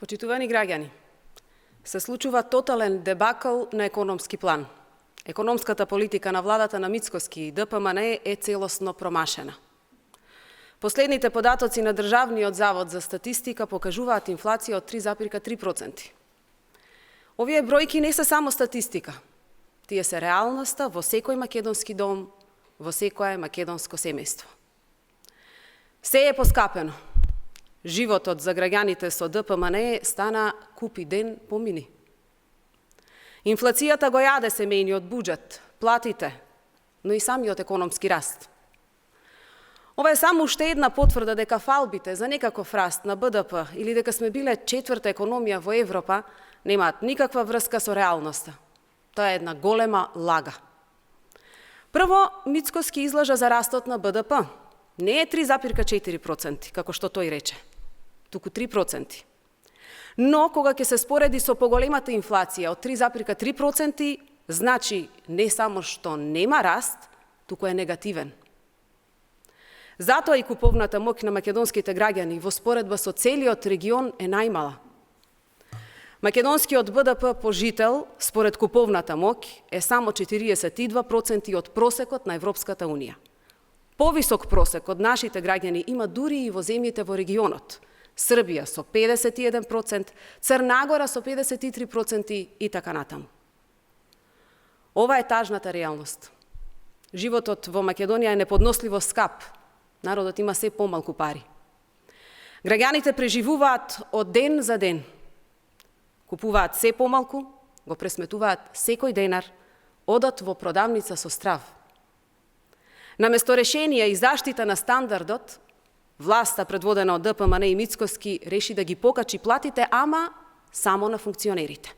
Почитувани граѓани, се случува тотален дебакл на економски план. Економската политика на владата на Мицкоски и ДПМН е целосно промашена. Последните податоци на Државниот завод за статистика покажуваат инфлација од 3,3%. Овие бројки не се само статистика. Тие се реалноста во секој македонски дом, во секое македонско семејство. Се е поскапено. Животот за граѓаните со ДПМН стана купи ден помини. Инфлацијата го јаде семејниот буџет, платите, но и самиот економски раст. Ова е само уште една потврда дека фалбите за некаков раст на БДП или дека сме биле четврта економија во Европа немаат никаква врска со реалноста. Тоа е една голема лага. Прво, Мицкоски излажа за растот на БДП. Не е 3,4%, како што тој рече, туку 3%. Но, кога ќе се спореди со поголемата инфлација од 3,3%, значи не само што нема раст, туку е негативен. Затоа и куповната моќ на македонските граѓани во споредба со целиот регион е најмала. Македонскиот БДП по жител, според куповната моќ, е само 42% од просекот на Европската Унија. Повисок просек од нашите граѓани има дури и во земјите во регионот. Србија со 51%, Црна Гора со 53% и така натаму. Ова е тажната реалност. Животот во Македонија е неподносливо скап. Народот има се помалку пари. Граѓаните преживуваат од ден за ден. Купуваат се помалку, го пресметуваат секој денар, одат во продавница со страв. Наместо решение и заштита на стандардот, власта предводена од ДПМН и Мицкоски реши да ги покачи платите, ама само на функционерите.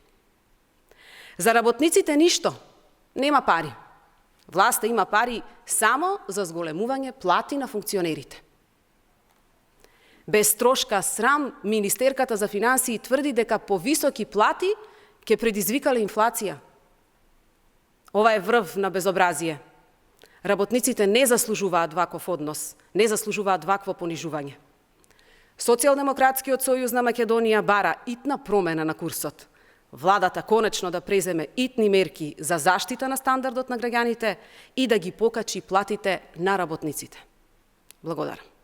За работниците ништо, нема пари. Власта има пари само за зголемување плати на функционерите. Без трошка срам, Министерката за финансии тврди дека повисоки плати ќе предизвикале инфлација. Ова е врв на безобразие. Работниците не заслужуваат ваков однос, не заслужуваат вакво понижување. Социјалдемократскиот сојуз на Македонија бара итна промена на курсот. Владата конечно да преземе итни мерки за заштита на стандардот на граѓаните и да ги покачи платите на работниците. Благодарам.